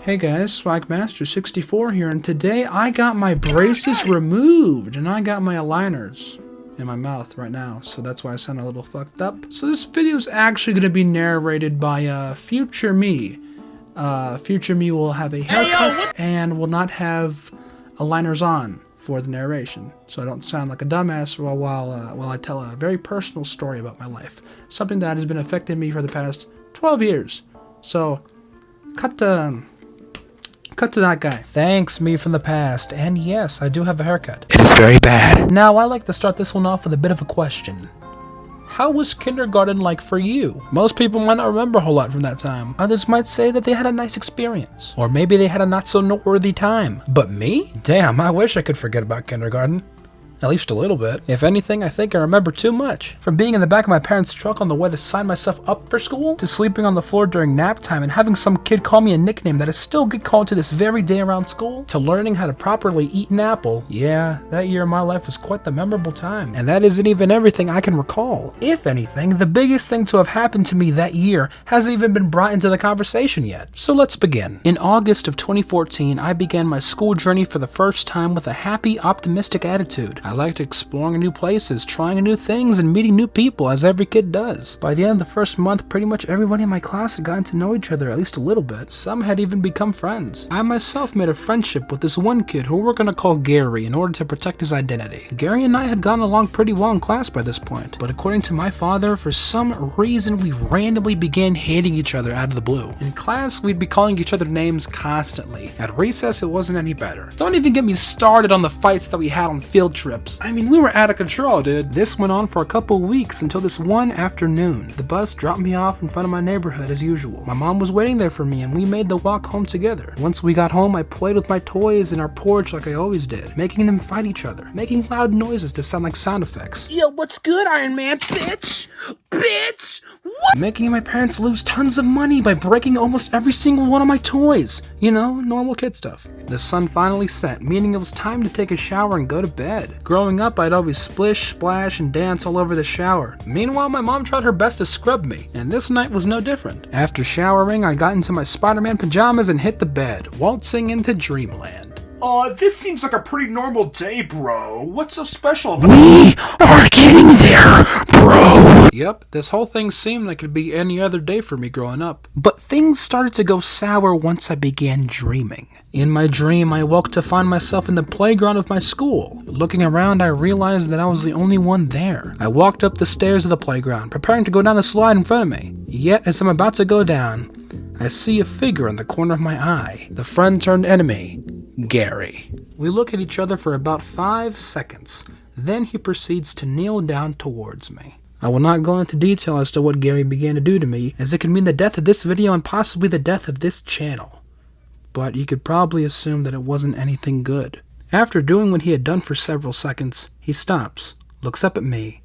Hey guys, Swagmaster64 here, and today I got my braces removed, and I got my aligners in my mouth right now, so that's why I sound a little fucked up. So this video is actually going to be narrated by future me. Future me will have a haircut and will not have aligners on for the narration, so I don't sound like a dumbass while I tell a very personal story about my life, something that has been affecting me for the past 12 years. So, cut to that guy. Thanks, me from the past. And yes, I do have a haircut. It is very bad. Now, I like to start this one off with a bit of a question. How was kindergarten like for you? Most people might not remember a whole lot from that time. Others might say that they had a nice experience. Or maybe they had a not so noteworthy time. But me? Damn, I wish I could forget about kindergarten. At least a little bit. If anything, I think I remember too much. From being in the back of my parents' truck on the way to sign myself up for school, to sleeping on the floor during nap time and having some kid call me a nickname that I still get called to this very day around school, to learning how to properly eat an apple. Yeah, that year of my life was quite the memorable time. And that isn't even everything I can recall. If anything, the biggest thing to have happened to me that year hasn't even been brought into the conversation yet. So let's begin. In August of 2014, I began my school journey for the first time with a happy, optimistic attitude. I liked exploring new places, trying new things, and meeting new people, as every kid does. By the end of the first month, pretty much everybody in my class had gotten to know each other at least a little bit. Some had even become friends. I myself made a friendship with this one kid who we're gonna call Gary in order to protect his identity. Gary and I had gotten along pretty well in class by this point, but according to my father, for some reason we randomly began hating each other out of the blue. In class, we'd be calling each other names constantly. At recess, it wasn't any better. Don't even get me started on the fights that we had on field trips. I mean, we were out of control, dude. This went on for a couple weeks until this one afternoon. The bus dropped me off in front of my neighborhood as usual. My mom was waiting there for me and we made the walk home together. Once we got home, I played with my toys in our porch like I always did, making them fight each other, making loud noises to sound like sound effects. Yo, what's good, Iron Man, bitch? Bitch! What? Making my parents lose tons of money by breaking almost every single one of my toys. You know, normal kid stuff. The sun finally set, meaning it was time to take a shower and go to bed. Growing up, I'd always splish, splash, and dance all over the shower. Meanwhile, my mom tried her best to scrub me, and this night was no different. After showering, I got into my Spider-Man pajamas and hit the bed, waltzing into dreamland. This seems like a pretty normal day, bro. What's so special about We are getting there, bro. Yep, this whole thing seemed like it'd be any other day for me growing up. But things started to go sour once I began dreaming. In my dream, I woke to find myself in the playground of my school. Looking around, I realized that I was the only one there. I walked up the stairs of the playground, preparing to go down the slide in front of me. Yet, as I'm about to go down, I see a figure in the corner of my eye. The friend turned enemy, Gary. We look at each other for about 5 seconds. Then he proceeds to kneel down towards me. I will not go into detail as to what Gary began to do to me, as it could mean the death of this video and possibly the death of this channel. But you could probably assume that it wasn't anything good. After doing what he had done for several seconds, he stops, looks up at me,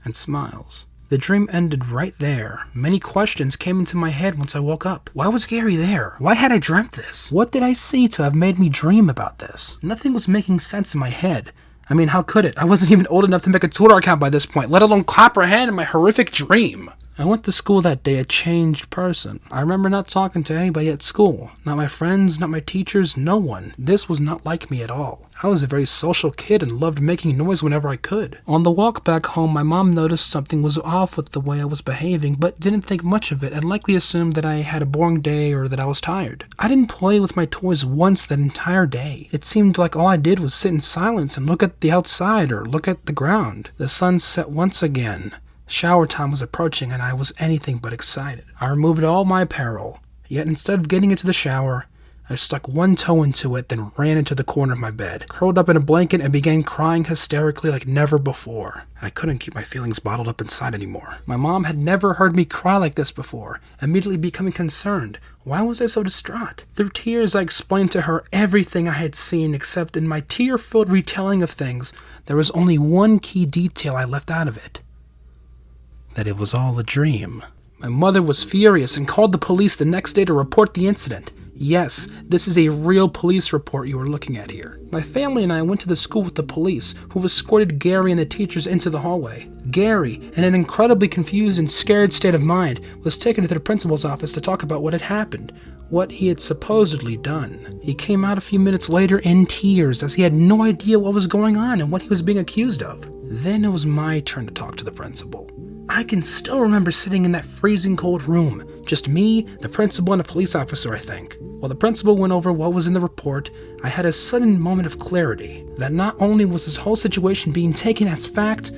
and smiles. The dream ended right there. Many questions came into my head once I woke up. Why was Gary there? Why had I dreamt this? What did I see to have made me dream about this? Nothing was making sense in my head. I mean, how could it? I wasn't even old enough to make a Twitter account by this point, let alone comprehend my horrific dream. I went to school that day a changed person. I remember not talking to anybody at school. Not my friends, not my teachers, no one. This was not like me at all. I was a very social kid and loved making noise whenever I could. On the walk back home, my mom noticed something was off with the way I was behaving, but didn't think much of it and likely assumed that I had a boring day or that I was tired. I didn't play with my toys once that entire day. It seemed like all I did was sit in silence and look at the outside or look at the ground. The sun set once again. Shower time was approaching and I was anything but excited. I removed all my apparel, yet instead of getting into the shower, I stuck one toe into it, then ran into the corner of my bed, curled up in a blanket and began crying hysterically like never before. I couldn't keep my feelings bottled up inside anymore. My mom had never heard me cry like this before, immediately becoming concerned. Why was I so distraught? Through tears, I explained to her everything I had seen, except in my tear-filled retelling of things, there was only one key detail I left out of it. That it was all a dream. My mother was furious and called the police the next day to report the incident. Yes, this is a real police report you are looking at here. My family and I went to the school with the police, who escorted Gary and the teachers into the hallway. Gary, in an incredibly confused and scared state of mind, was taken to the principal's office to talk about what had happened. what he had supposedly done. He came out a few minutes later in tears as he had no idea what was going on and what he was being accused of. Then it was my turn to talk to the principal. I can still remember sitting in that freezing cold room. Just me, the principal, and a police officer, I think. While the principal went over what was in the report, I had a sudden moment of clarity that not only was this whole situation being taken as fact,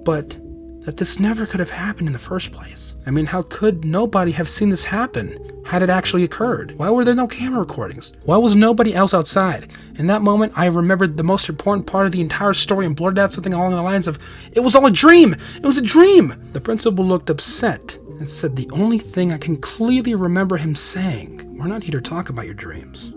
but that this never could have happened in the first place. I mean, how could nobody have seen this happen had it actually occurred? Why were there no camera recordings? Why was nobody else outside? In that moment, I remembered the most important part of the entire story and blurted out something along the lines of, "It was all a dream! It was a dream!" The principal looked upset and said the only thing I can clearly remember him saying, "We're not here to talk about your dreams.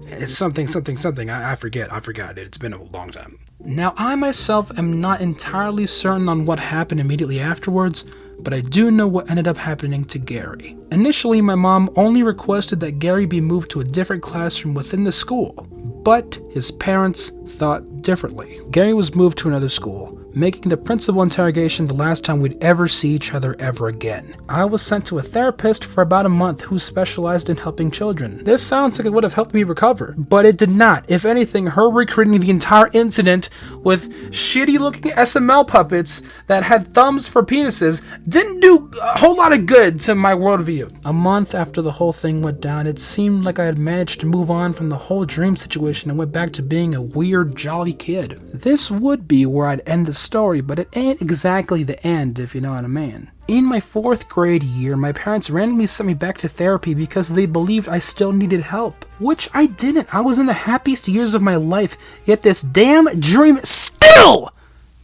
It's something. I forget. It's been a long time." Now, I myself am not entirely certain on what happened immediately afterwards, but I do know what ended up happening to Gary. Initially, my mom only requested that Gary be moved to a different classroom within the school, but his parents thought differently. Gary was moved to another school, making the principal interrogation the last time we'd ever see each other ever again. I was sent to a therapist for about a month who specialized in helping children. This sounds like it would have helped me recover, but it did not. If anything, her recreating the entire incident with shitty looking SML puppets that had thumbs for penises didn't do a whole lot of good to my worldview. A month after the whole thing went down, it seemed like I had managed to move on from the whole dream situation and went back to being a weird, jolly kid. This would be where I'd end the story, but it ain't exactly the end, if you know what I mean. In my 4th grade year, my parents randomly sent me back to therapy because they believed I still needed help, which I didn't. I was in the happiest years of my life, yet this damn dream still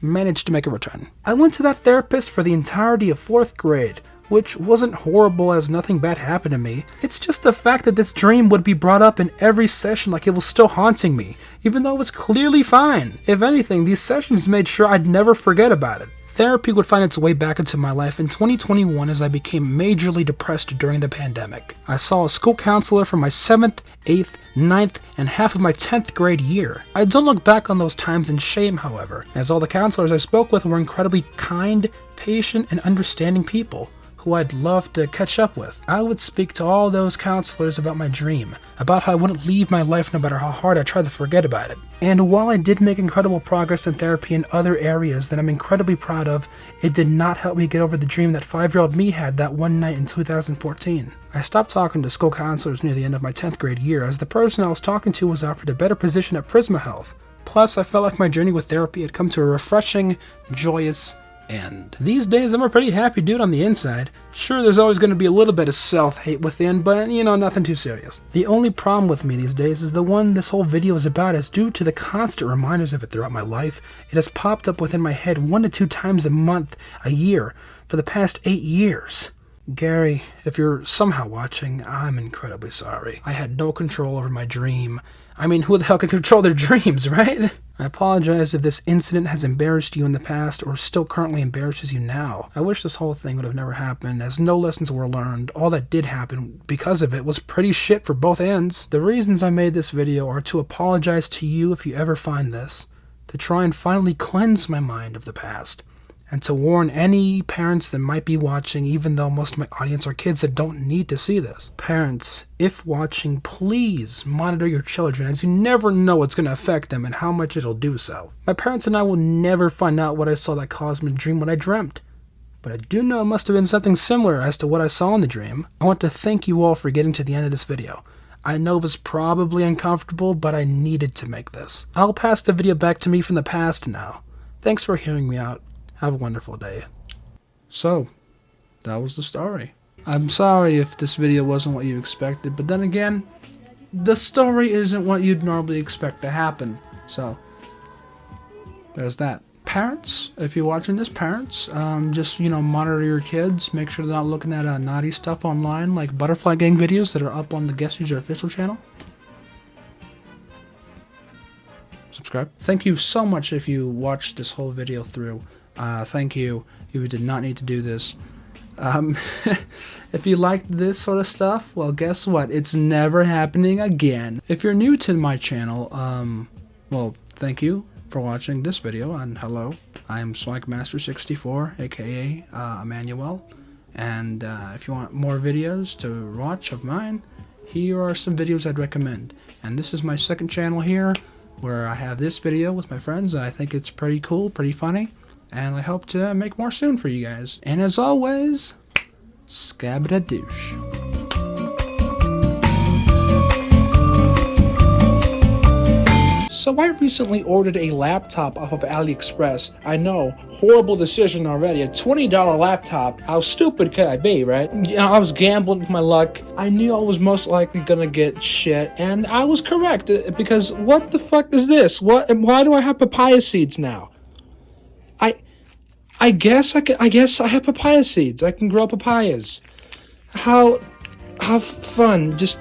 managed to make a return. I went to that therapist for the entirety of 4th grade, which wasn't horrible as nothing bad happened to me. It's just the fact that this dream would be brought up in every session like it was still haunting me, even though it was clearly fine. If anything, these sessions made sure I'd never forget about it. Therapy would find its way back into my life in 2021 as I became majorly depressed during the pandemic. I saw a school counselor for my 7th, 8th, 9th, and half of my 10th grade year. I don't look back on those times in shame, however, as all the counselors I spoke with were incredibly kind, patient, and understanding people who I'd love to catch up with. I would speak to all those counselors about my dream, about how I wouldn't leave my life no matter how hard I tried to forget about it. And while I did make incredible progress in therapy in other areas that I'm incredibly proud of, it did not help me get over the dream that 5-year-old me had that one night in 2014. I stopped talking to school counselors near the end of my 10th grade year as the person I was talking to was offered a better position at Prisma Health. Plus, I felt like my journey with therapy had come to a refreshing, joyous end. These days, I'm a pretty happy dude on the inside. Sure, there's always going to be a little bit of self-hate within, but, nothing too serious. The only problem with me these days is the one this whole video is about, as due to the constant reminders of it throughout my life, it has popped up within my head 1 to 2 times a month, a year, for the past 8 years. Gary, if you're somehow watching, I'm incredibly sorry. I had no control over my dream. I mean, who the hell can control their dreams, right? I apologize if this incident has embarrassed you in the past or still currently embarrasses you now. I wish this whole thing would have never happened, as no lessons were learned. All that did happen because of it was pretty shit for both ends. The reasons I made this video are to apologize to you if you ever find this, to try and finally cleanse my mind of the past, and to warn any parents that might be watching, even though most of my audience are kids that don't need to see this. Parents, if watching, please monitor your children, as you never know what's going to affect them and how much it'll do so. My parents and I will never find out what I saw that caused me to dream what I dreamt, but I do know it must have been something similar as to what I saw in the dream. I want to thank you all for getting to the end of this video. I know it was probably uncomfortable, but I needed to make this. I'll pass the video back to me from the past now. Thanks for hearing me out. Have a wonderful day. So, that was the story. I'm sorry if this video wasn't what you expected, but then again, the story isn't what you'd normally expect to happen. So, there's that. Parents, if you're watching this, parents, just, monitor your kids. Make sure they're not looking at naughty stuff online, like Butterfly Gang videos that are up on the Guest User official channel. Subscribe. Thank you so much if you watched this whole video through. Thank you. You did not need to do this. If you liked this sort of stuff, well, guess what? It's never happening again. If you're new to my channel, well, thank you for watching this video, and hello. I am Swankmaster64, aka Emmanuel. And if you want more videos to watch of mine, here are some videos I'd recommend. And this is my second channel here, where I have this video with my friends. I think it's pretty cool, pretty funny, and I hope to make more soon for you guys. And as always, scabba-da-douche. So I recently ordered a laptop off of AliExpress. I know, horrible decision already. A $20 laptop. How stupid could I be, right? Yeah, I was gambling with my luck. I knew I was most likely gonna get shit, and I was correct, because what the fuck is this? Why do I have papaya seeds now? I guess I have papaya seeds. I can grow papayas. How fun. Just